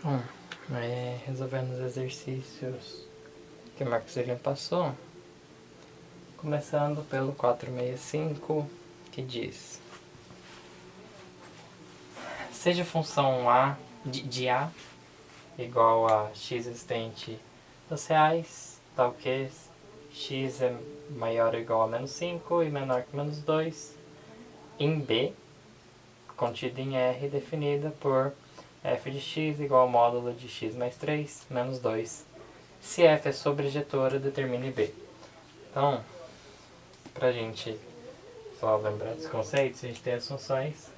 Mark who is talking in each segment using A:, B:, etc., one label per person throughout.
A: Bom, resolvendo os exercícios que o Marcos William passou, começando pelo 465, que diz: seja a função de A igual a x existente dos reais, tal que x é maior ou igual a menos 5 e menor que menos 2, em B, contida em R, definida por f de x igual ao módulo de x mais 3 menos 2. Se f é sobrejetora, determine B. Então, pra gente só lembrar dos conceitos, a gente tem as funções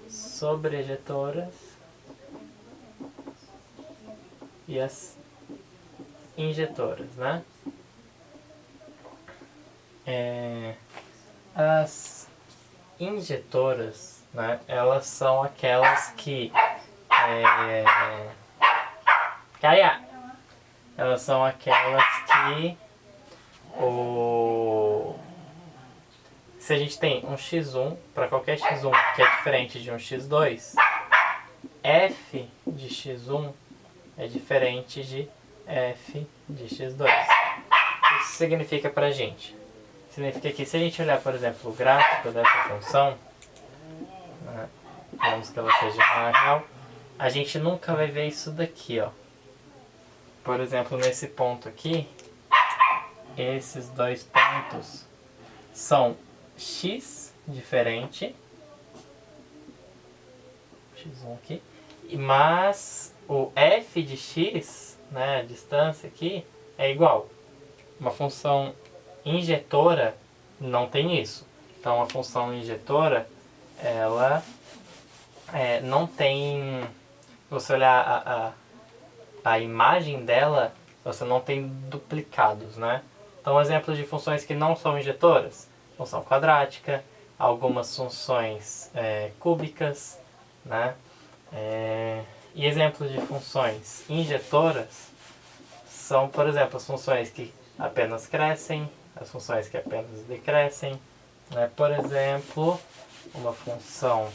A: sobrejetoras e as injetoras, né? As injetoras, né, elas são aquelas que elas são aquelas que se a gente tem um x1 para qualquer x1 que é diferente de um x2, f de x1 é diferente de f de x2. O que isso significa pra gente? Significa que se a gente olhar, por exemplo, o gráfico dessa função, né, vamos que ela seja real, a gente nunca vai ver isso daqui, ó. Por exemplo, nesse ponto aqui, esses dois pontos são x diferente, x1 aqui, mas o f de x, né, a distância aqui, é igual. Uma função injetora não tem isso. Então a função injetora, ela não tem... Se você olhar a imagem dela, você não tem duplicados, né? Então exemplos de funções que não são injetoras: função quadrática, algumas funções cúbicas, né? E exemplos de funções injetoras são, por exemplo, as funções que apenas crescem, as funções que apenas decrescem, né? Por exemplo, uma função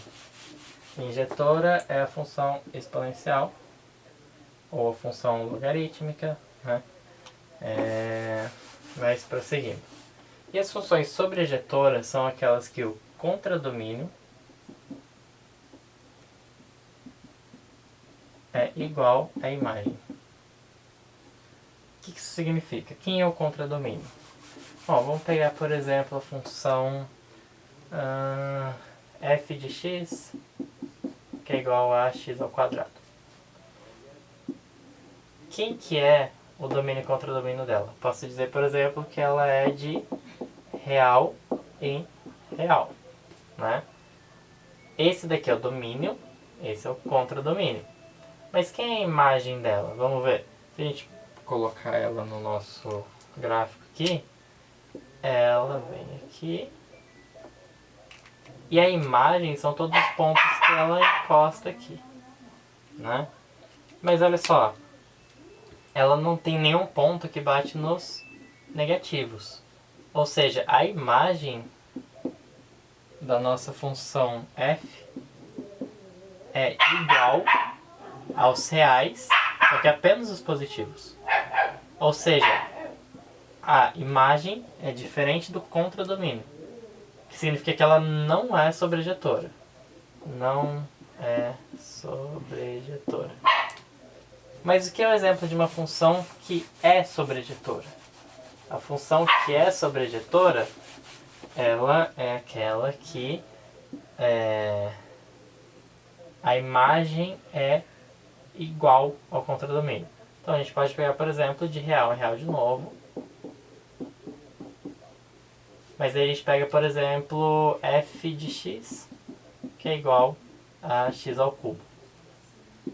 A: injetora é a função exponencial ou a função logarítmica, né? Mas prosseguindo. E as funções sobrejetoras são aquelas que o contradomínio é igual à imagem. O que isso significa? Quem é o contradomínio? Bom, vamos pegar, por exemplo, a função f de x, que é igual a x ao quadrado. Quem que é o domínio e contradomínio dela? Posso dizer, por exemplo, que ela é de real em real, né? Esse daqui é o domínio, esse é o contradomínio. Mas quem é a imagem dela? Vamos ver. Se a gente colocar ela no nosso gráfico aqui, ela vem aqui. E a imagem são todos os pontos que ela encosta aqui, né? Mas olha só, ela não tem nenhum ponto que bate nos negativos. Ou seja, a imagem da nossa função f é igual aos reais, só que apenas os positivos. Ou seja, a imagem é diferente do contradomínio, que significa que ela não é sobrejetora. Não é sobrejetora. Mas o que é um exemplo de uma função que é sobrejetora? A função que é sobrejetora, ela é aquela que a imagem é igual ao contradomínio. Então a gente pode pegar, por exemplo, de real em real de novo. Mas aí a gente pega, por exemplo, f de x, que é igual a x ao cubo.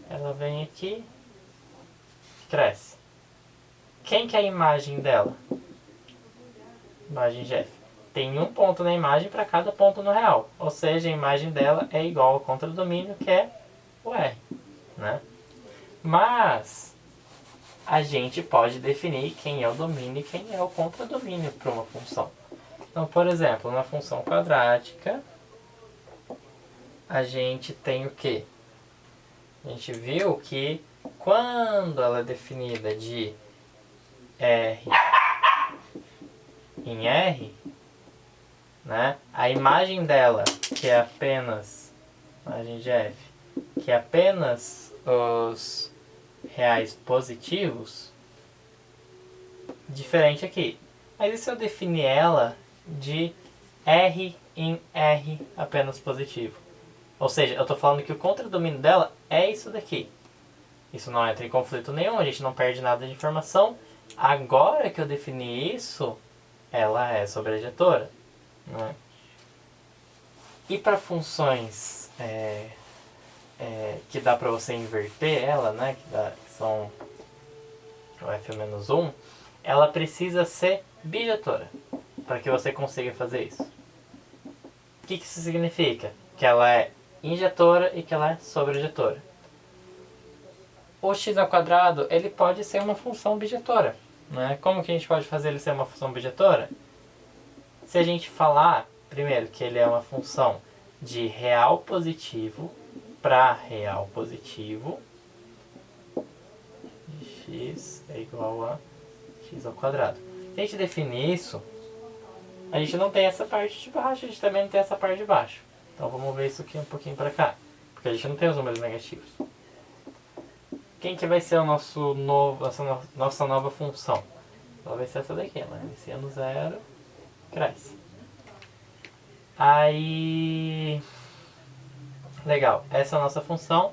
A: Ela vem aqui, cresce. Quem que é a imagem dela? Imagem de f. Tem um ponto na imagem para cada ponto no real. Ou seja, a imagem dela é igual ao contradomínio, que é o r, né? Mas a gente pode definir quem é o domínio e quem é o contradomínio para uma função. Então, por exemplo, na função quadrática, a gente tem o quê? A gente viu que quando ela é definida de R em R, né, a imagem dela, que é apenas, imagem de F, que é apenas os reais positivos, diferente aqui. Mas e se eu definir ela de R em R apenas positivo? Ou seja, eu estou falando que o contradomínio dela é isso daqui. Isso não entra em conflito nenhum, a gente não perde nada de informação. Agora que eu defini isso, ela é sobrejetora. Né? E para funções que dá para você inverter ela, né, que são o f-1, ela precisa ser bijetora para que você consiga fazer isso. O que isso significa? Que ela é injetora e que ela é sobrejetora. O x ao quadrado, ele pode ser uma função bijetora. Né? Como que a gente pode fazer ele ser uma função bijetora? Se a gente falar, primeiro, que ele é uma função de real positivo para real positivo, x é igual a x ao quadrado. Se a gente definir isso, a gente não tem essa parte de baixo, a gente também não tem essa parte de baixo. Então vamos ver isso aqui um pouquinho para cá, porque a gente não tem os números negativos. Quem que vai ser o nosso nossa nova função? Ela vai ser essa daqui, né? Iniciando zero, cresce. Aí, legal, essa é a nossa função.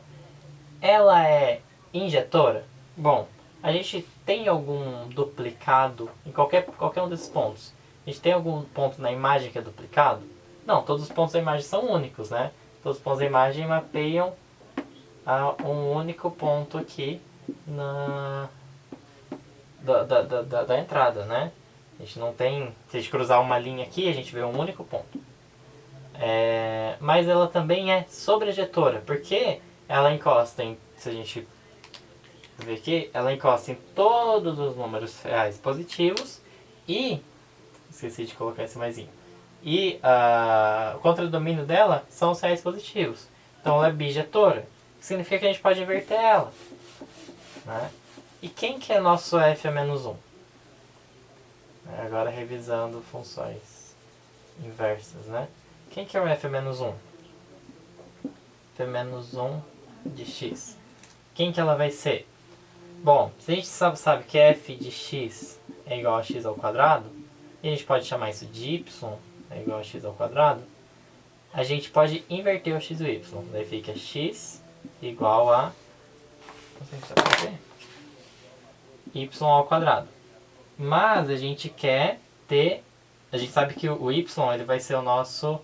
A: Ela é injetora? Bom, a gente tem algum duplicado em qualquer um desses pontos? A gente tem algum ponto na imagem que é duplicado? Não, todos os pontos da imagem são únicos, né? Todos os pontos da imagem mapeiam a um único ponto aqui da entrada, né? A gente não tem... Se a gente cruzar uma linha aqui, a gente vê um único ponto. Mas ela também é sobrejetora, porque ela encosta em... Se a gente ver aqui, ela encosta em todos os números reais positivos e... Esqueci de colocar esse maisinho. E o contradomínio dela são os reais positivos. Então ela é bijetora. Significa que a gente pode inverter ela. Né? E quem que é nosso f-1? Agora revisando funções inversas, né? Quem que é o f-1? f-1 de x. Quem que ela vai ser? Bom, se a gente sabe que f de x é igual a x ao quadrado, e a gente pode chamar isso de y é igual a x ao quadrado, a gente pode inverter o x e o y. Daí fica x igual a... Não sei se dá pra ver. Y ao quadrado. Mas a gente quer ter... A gente sabe que o y ele vai ser o nosso...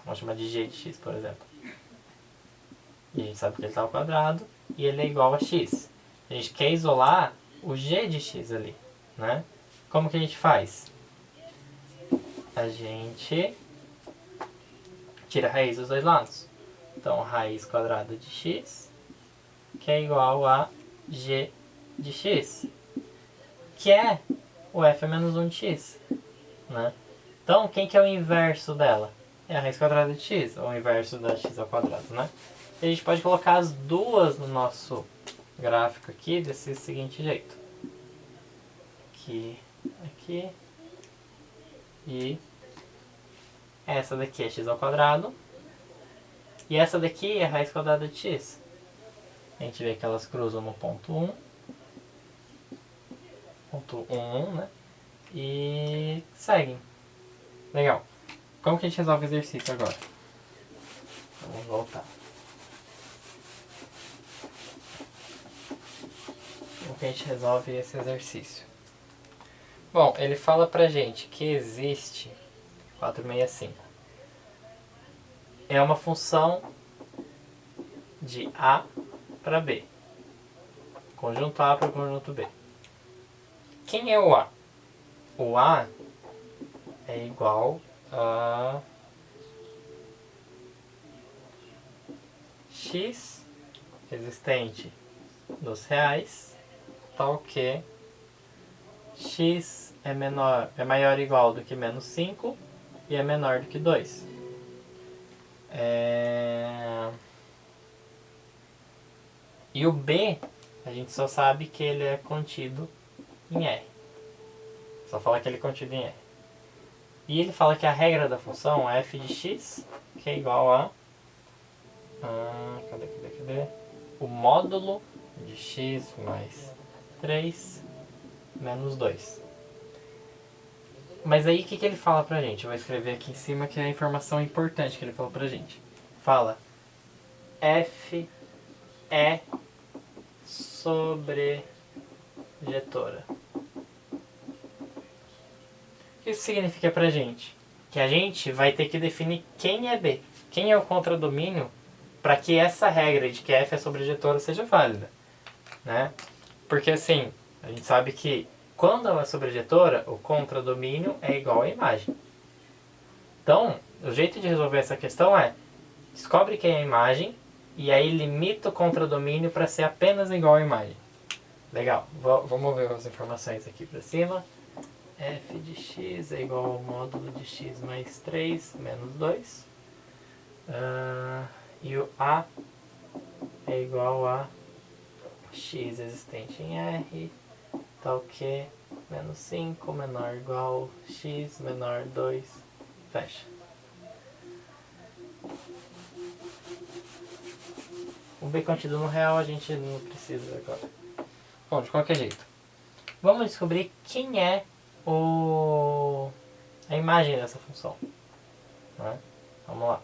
A: Vamos chamar de g de x, por exemplo. E a gente sabe que ele está ao quadrado e ele é igual a x. A gente quer isolar o g de x ali, né? Como que a gente faz? A gente tira a raiz dos dois lados. Então, raiz quadrada de x, que é igual a g de x, que é o f-1 de x. Né? Então, quem que é o inverso dela? É a raiz quadrada de x, ou o inverso da x ao quadrado, né? E a gente pode colocar as duas no nosso gráfico aqui desse seguinte jeito. Aqui. E essa daqui é x ao quadrado. E essa daqui é a raiz quadrada de x. A gente vê que elas cruzam no ponto 1. Ponto 1, né? E seguem. Legal. Como que a gente resolve o exercício agora? Vamos voltar. Como que a gente resolve esse exercício? Bom, ele fala pra gente que existe 465. É uma função de A para B. Conjunto A para conjunto B. Quem é o A? O A é igual a x existente dos reais, tal que x é maior ou igual do que menos 5 e é menor do que 2. E o b, a gente só sabe que ele é contido em R. Só fala que ele é contido em R. E ele fala que a regra da função é f de x, que é igual a... cadê? O módulo de x mais 3 menos 2. Mas aí o que ele fala pra gente? Eu vou escrever aqui em cima que é a informação importante que ele falou pra gente. Fala f é sobrejetora. O que isso significa pra gente? Que a gente vai ter que definir quem é B. Quem é o contradomínio para que essa regra de que f é sobrejetora seja válida, né? Porque assim, a gente sabe que quando ela é sobrejetora, o contradomínio é igual à imagem. Então, o jeito de resolver essa questão é descobre quem é a imagem e aí limita o contradomínio para ser apenas igual à imagem. Legal, vamos ver as informações aqui para cima. F de x é igual ao módulo de x mais 3 menos 2. E o A é igual a x existente em R, tal que menos 5 menor ou igual a x menor 2, fecha. O B contido no real a gente não precisa agora. Bom, de qualquer jeito, vamos descobrir quem é a imagem dessa função, né? Vamos lá.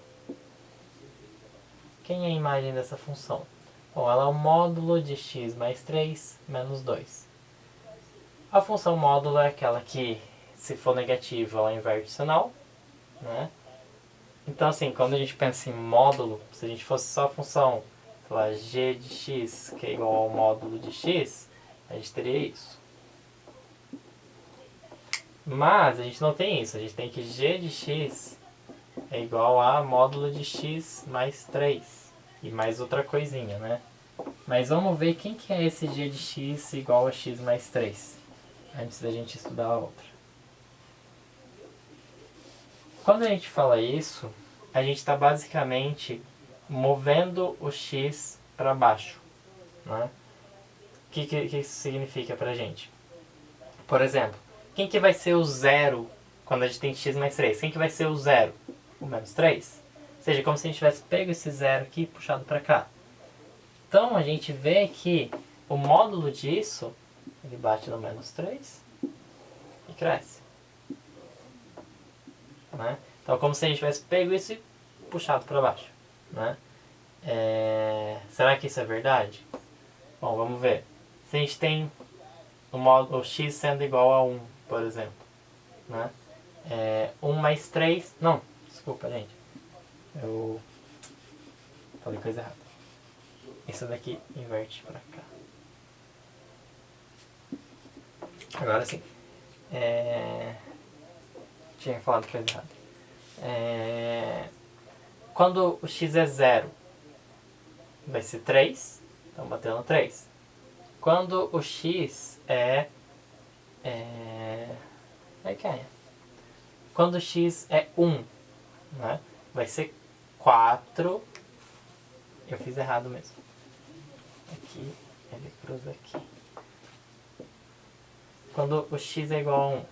A: Quem é a imagem dessa função? Bom, ela é o módulo de x mais 3 menos 2. A função módulo é aquela que, se for negativa, ela inverte o sinal, né? Então, assim, quando a gente pensa em módulo, se a gente fosse só a função, sei lá, g de x, que é igual ao módulo de x, a gente teria isso. Mas a gente não tem isso, a gente tem que g de x é igual a módulo de x mais 3. E mais outra coisinha, né? Mas vamos ver quem que é esse g de x igual a x mais 3. Antes da gente estudar a outra. Quando a gente fala isso, a gente está basicamente movendo o x para baixo, né? O que isso significa pra gente? Por exemplo, quem que vai ser o zero quando a gente tem x mais 3? Quem que vai ser o zero? O menos 3? Ou seja, como se a gente tivesse pego esse zero aqui e puxado para cá. Então a gente vê que o módulo disso, ele bate no menos 3 e cresce, né? Então como se a gente tivesse pego isso e puxado para baixo, né? Será que isso é verdade? Bom, vamos ver. Se a gente tem o x sendo igual a 1, por exemplo, né? 1 mais 3... Não, desculpa, gente. Eu falei coisa errada. Isso daqui inverte pra cá. Agora sim. Tinha falado coisa errada. Quando o x é 0, vai ser 3. Então batendo 3. Quando o x quando o x é 1, né? Vai ser 4. Eu fiz errado mesmo. Aqui, ele cruza aqui. Quando o x é igual a 1,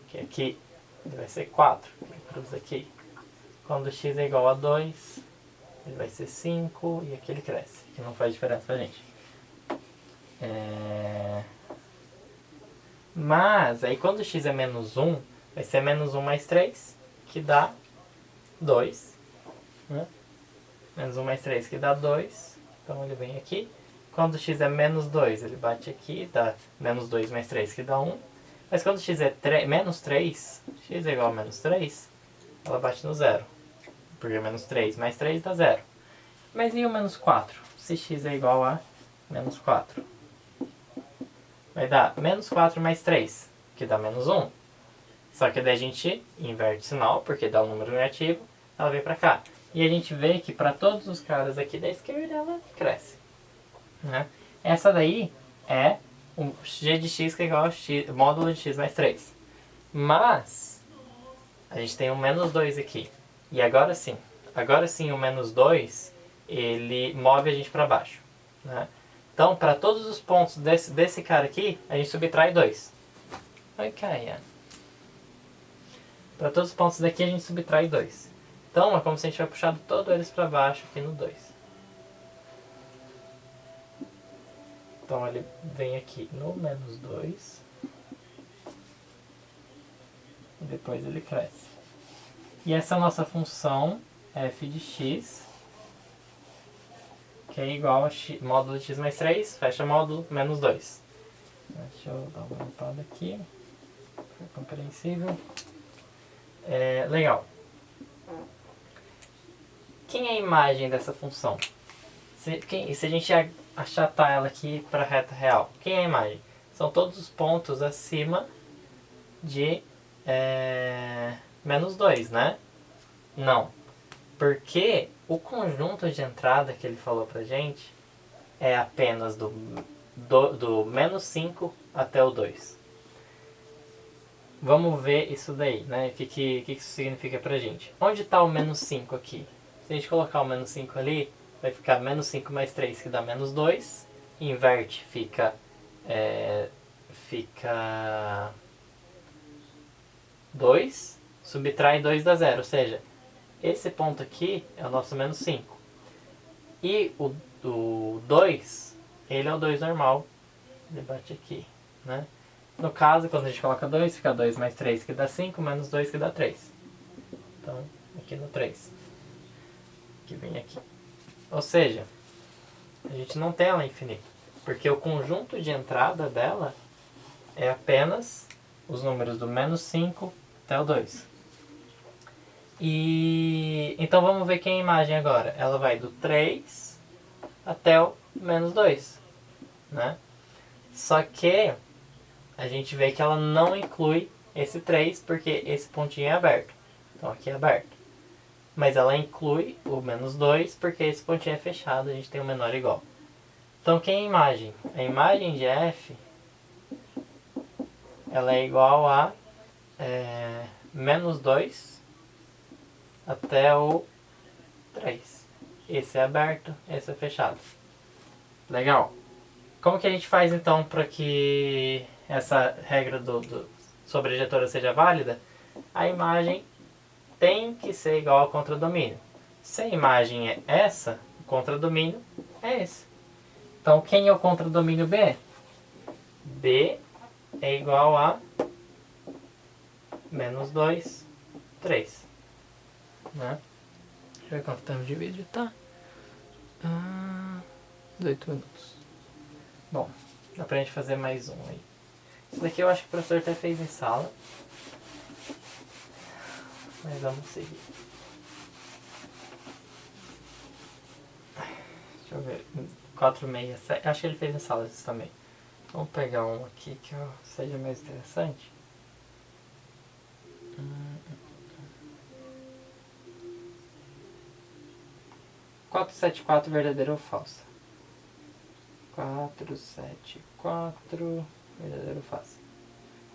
A: que aqui ele vai ser 4, ele cruza aqui. Quando o x é igual a 2, ele vai ser 5 e aqui ele cresce, que não faz diferença pra gente. Mas aí quando o x é menos 1, vai ser menos 1 mais 3, que dá 2. Né? Menos 1 mais 3 que dá 2. Então ele vem aqui. Quando o x é menos 2, ele bate aqui, dá menos 2 mais 3 que dá 1. Mas quando o x é menos 3, x é igual a menos 3, ela bate no 0. Porque menos 3 mais 3 dá 0. Mas e o menos 4? Se x é igual a menos 4. Vai dar menos 4 mais 3, que dá menos 1. Só que daí a gente inverte o sinal, porque dá um número negativo, ela vem pra cá. E a gente vê que para todos os caras aqui da esquerda, ela cresce. Né? Essa daí é o g de x que é igual ao x, módulo de x mais 3. Mas a gente tem um menos 2 aqui. E agora sim o menos 2, ele move a gente para baixo. né? Então, para todos os pontos desse cara aqui, a gente subtrai 2. Oi, Caia. Para todos os pontos daqui, a gente subtrai 2. Então, é como se a gente vai puxado todos eles para baixo aqui no 2. Então, ele vem aqui no menos 2. E depois ele cresce. E essa é a nossa função f de x, que é igual a x, módulo de x mais 3, fecha módulo, menos 2. Deixa eu dar uma limpada aqui. Foi compreensível. Legal. Quem é a imagem dessa função? Se a gente achatar ela aqui para a reta real, quem é a imagem? São todos os pontos acima de menos 2, né? Não. Porque o conjunto de entrada que ele falou pra gente é apenas do menos 5 até o 2. Vamos ver isso daí, né? O que isso significa pra gente. Onde está o menos 5 aqui? Se a gente colocar o menos 5 ali, vai ficar menos 5 mais 3, que dá menos 2. Inverte, fica 2. Subtrai 2 dá 0. Ou seja, esse ponto aqui é o nosso menos 5. E o 2, ele é o 2 normal. Ele bate aqui, né? No caso, quando a gente coloca 2, fica 2 mais 3 que dá 5, menos 2 que dá 3. Então, aqui no 3. Que vem aqui. Ou seja, a gente não tem ela infinita. Porque o conjunto de entrada dela é apenas os números do menos 5 até o 2. E então vamos ver quem é a imagem agora. Ela vai do 3 até o menos 2, né? Só que a gente vê que ela não inclui esse 3 porque esse pontinho é aberto. Então aqui é aberto. Mas ela inclui o menos 2 porque esse pontinho é fechado, a gente tem um menor igual. Então quem é a imagem? A imagem de f ela é igual a menos 2 até o 3. Esse é aberto, esse é fechado. Legal. Como que a gente faz então para que essa regra sobre a ejetora seja válida? A imagem tem que ser igual ao contradomínio. Se a imagem é essa, o contradomínio é esse. Então quem é o contradomínio B? B é igual a menos 2, 3. Né? Deixa eu ver quanto tempo de vídeo tá. 18 minutos. Bom, dá pra gente fazer mais um aí. Isso daqui eu acho que o professor até fez em sala. Mas vamos seguir. Deixa eu ver. 467. Acho que ele fez em sala isso também. Vamos pegar um aqui que seja mais interessante. 474 verdadeira ou falsa? 474 verdadeiro ou falsa?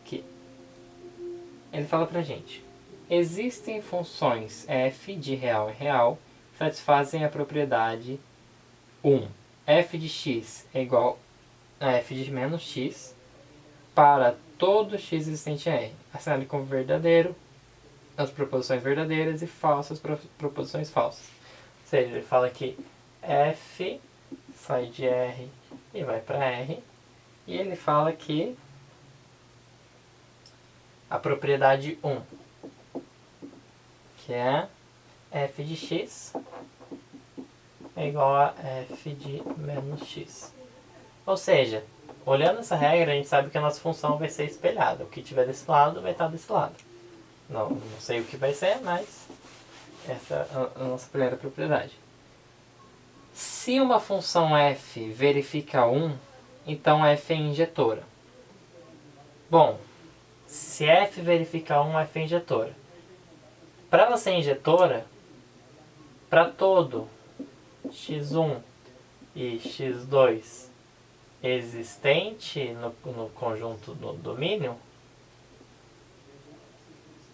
A: Aqui. Ele fala pra gente. Existem funções f de real e real que satisfazem a propriedade 1. F de x é igual a f de menos x para todo x existente em R. Assinale como verdadeiro as proposições verdadeiras e falsas proposições falsas. Ou seja, ele fala que f sai de R e vai para R. E ele fala que a propriedade 1, que é f de x, é igual a f de menos x. Ou seja, olhando essa regra, a gente sabe que a nossa função vai ser espelhada. O que tiver desse lado vai estar desse lado. Não sei o que vai ser, mas essa é a nossa primeira propriedade. Se uma função f verifica 1, então f é injetora. Bom, se f verifica 1, f é injetora. Para ela ser injetora, para todo x1 e x2 existente no conjunto do domínio,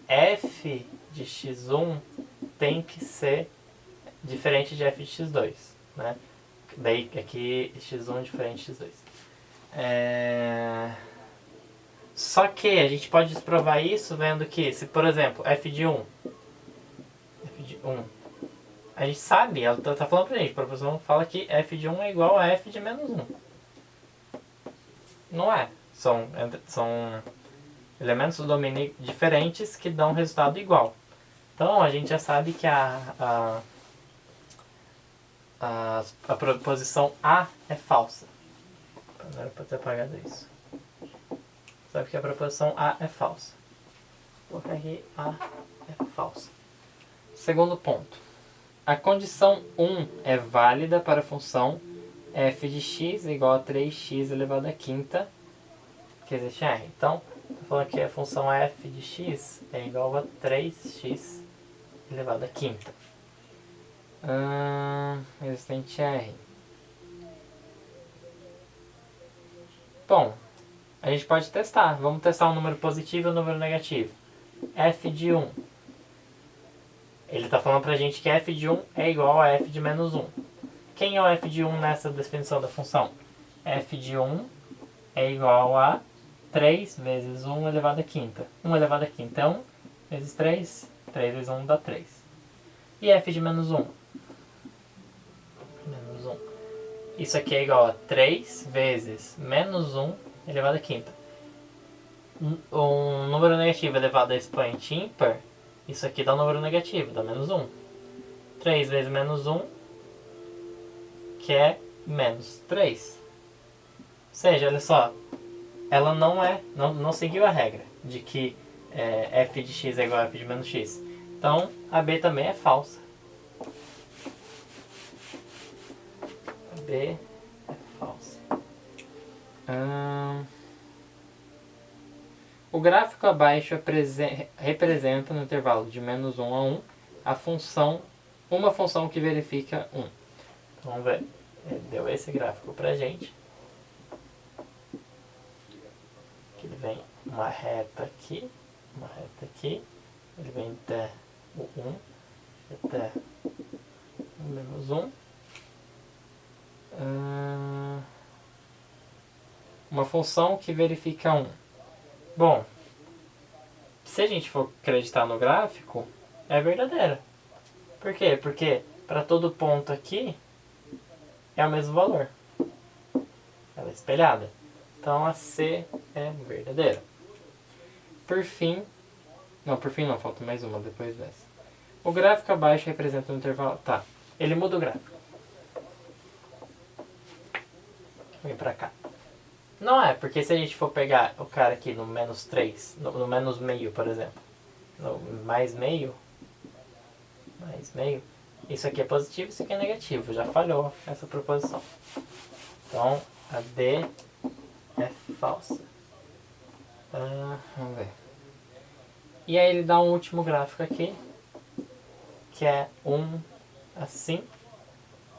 A: f de x1 tem que ser diferente de f de x2. Né? Daí aqui x1 diferente de x2. Só que a gente pode desprovar isso vendo que, se por exemplo, f de 1, a gente sabe, ela tá falando pra gente, a proposição fala que f de 1 é igual a f de menos 1. Não é. São elementos do domínio diferentes que dão um resultado igual. Então a gente já sabe que a proposição A é falsa. Não era pra ter apagado isso. Sabe que a proposição A é falsa. Vou colocar aqui A é falsa. Segundo ponto. A condição 1 é válida para a função f de x é igual a 3x elevado à quinta que existe em R. Então, estou falando que a função f de x é igual a 3x elevado à quinta. Existente R. Bom, a gente pode testar. Vamos testar um número positivo e um número negativo. F de 1. Ele está falando pra gente que f de 1 é igual a f de menos 1. Quem é o f de 1 nessa definição da função? F de 1 é igual a 3 vezes 1 elevado à quinta. 1 elevado à quinta é 1 vezes 3. 3 vezes 1 dá 3. E f de menos 1? Menos 1. Isso aqui é igual a 3 vezes menos 1 elevado à quinta. Um número negativo elevado a expoente ímpar, isso aqui dá um número negativo, dá menos 1. 3 vezes menos 1, que é menos 3. Ou seja, olha só, ela não seguiu a regra de que f de x é igual a f de menos x. Então, a B também é falsa. A B é falsa. O gráfico abaixo representa no intervalo de menos 1 a 1 uma função que verifica 1. Então, vamos ver. Ele deu esse gráfico pra gente. Ele vem uma reta aqui. Ele vem até o 1, até o menos 1. Uma função que verifica 1. Bom, se a gente for acreditar no gráfico, é verdadeira. Por quê? Porque para todo ponto aqui é o mesmo valor. Ela é espelhada. Então a C é verdadeira. Por fim, falta mais uma depois dessa. O gráfico abaixo representa um intervalo. Tá, ele muda o gráfico. Vem pra cá. Não é, porque se a gente for pegar o cara aqui no menos 3, no menos meio, por exemplo, no mais meio, isso aqui é positivo, isso aqui é negativo. Já falhou essa proposição. Então, a D é falsa. Vamos ver. E aí ele dá um último gráfico aqui, que é 1 assim.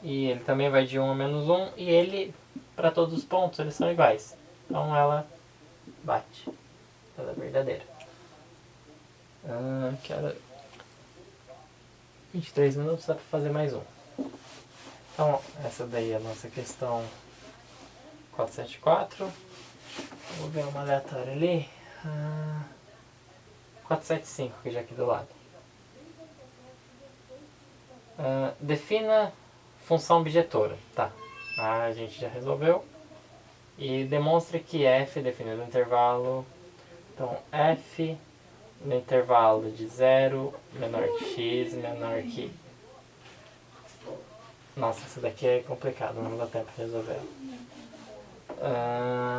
A: E ele também vai de 1 a menos 1. E ele, para todos os pontos, eles são iguais. Então ela bate. Ela é verdadeira. Quero 23 minutos, dá para fazer mais um. Então, essa daí é a nossa questão 474. Vou ver uma aleatória ali. 475, que já aqui do lado. Defina função objetora. Tá. A gente já resolveu. E demonstre que f definido no intervalo. Então, f no intervalo de 0 menor que x menor que... Nossa, essa daqui é complicada, não dá tempo de resolver.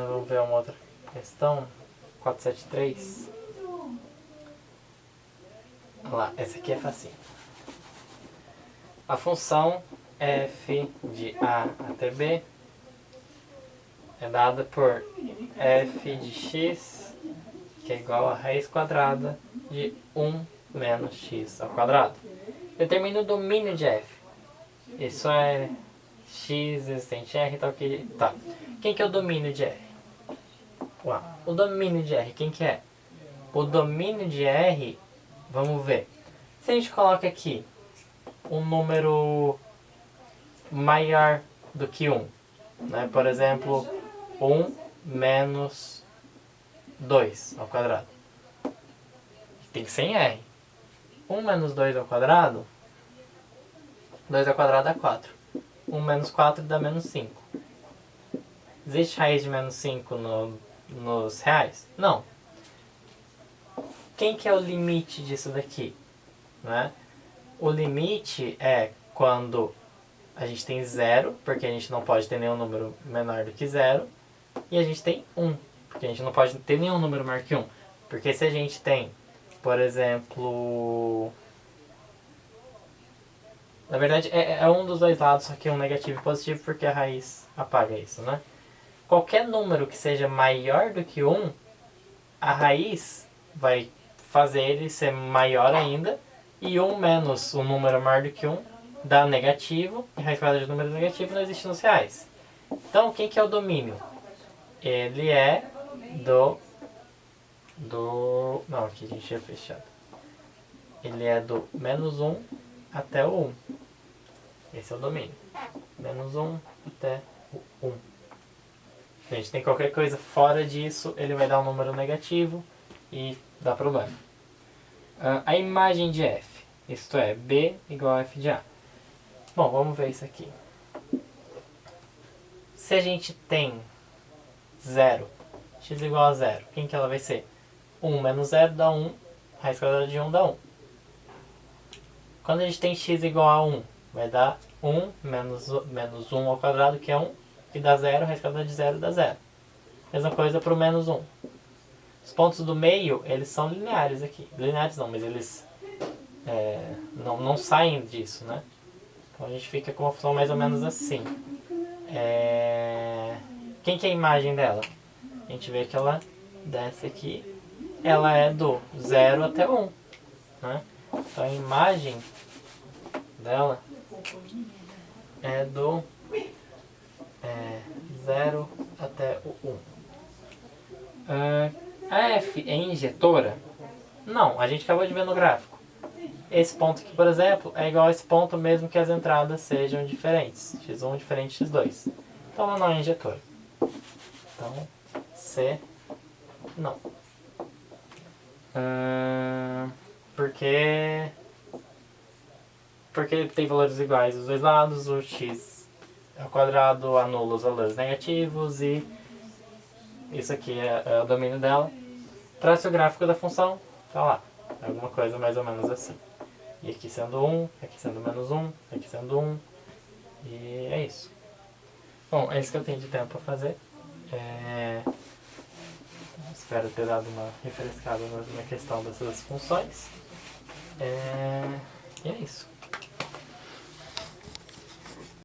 A: Vamos ver uma outra questão. 473. Olha lá, essa aqui é facinho. A função f de a até b é dada por f de x, que é igual a raiz quadrada de 1 menos x ao quadrado. Determina o domínio de f. Isso é x existente em R, tal que... Tá. Quem que é o domínio de R? O domínio de R, quem que é? O domínio de R, vamos ver. Se a gente coloca aqui um número maior do que 1. Né? Por exemplo, 1 menos 2 ao quadrado. Tem que ser em R. 1 menos 2 ao quadrado, 2 ao quadrado dá 4. 1 menos 4 dá menos 5. Existe raiz de menos 5 nos reais? Não. Quem que é o limite disso daqui? Né? O limite é quando a gente tem 0, porque a gente não pode ter nenhum número menor do que 0, e a gente tem 1, porque a gente não pode ter nenhum número maior que 1. Porque se a gente tem, por exemplo... Na verdade, é um dos dois lados, só que um negativo e positivo, porque a raiz apaga isso, né? Qualquer número que seja maior do que 1, a raiz vai fazer ele ser maior ainda, e 1 menos um número maior do que 1 dá negativo, e raiz quadrada de número negativo não existe nos reais. Então, quem que é o domínio? Ele é não, aqui a gente tinha fechado. Ele é do menos 1 até o 1. Esse é o domínio. Menos 1 até o 1. Se a gente tem qualquer coisa fora disso, ele vai dar um número negativo e dá problema. A imagem de f, isto é, b igual a f de a. Bom, vamos ver isso aqui. Se a gente tem 0, x igual a 0, quem que ela vai ser? 1 menos 0 dá 1, raiz quadrada de 1 dá 1. Quando a gente tem x igual a 1, vai dar 1 menos 1 ao quadrado, que é 1, e dá 0, raiz quadrada de 0 dá 0. Mesma coisa para o menos 1. Os pontos do meio, eles são lineares aqui. Lineares não, mas eles não saem disso, né? Então a gente fica com uma função mais ou menos assim. Quem que é a imagem dela? A gente vê que ela desce aqui. Ela é do 0 até 1. Né? Então a imagem dela é do 0 até o 1. A f é injetora? Não, a gente acabou de ver no gráfico. Esse ponto aqui, por exemplo, é igual a esse ponto mesmo que as entradas sejam diferentes. x1 diferente de x2. Então ela não é injetora. Então, C, não. Porque tem valores iguais dos dois lados, o x ao quadrado anula os valores negativos e isso aqui é o domínio dela. Traça o gráfico da função, tá lá. Alguma coisa mais ou menos assim. E aqui sendo 1, aqui sendo menos 1, aqui sendo 1. E é isso. Bom, é isso que eu tenho de tempo para fazer. Espero ter dado uma refrescada na questão dessas funções. E é isso.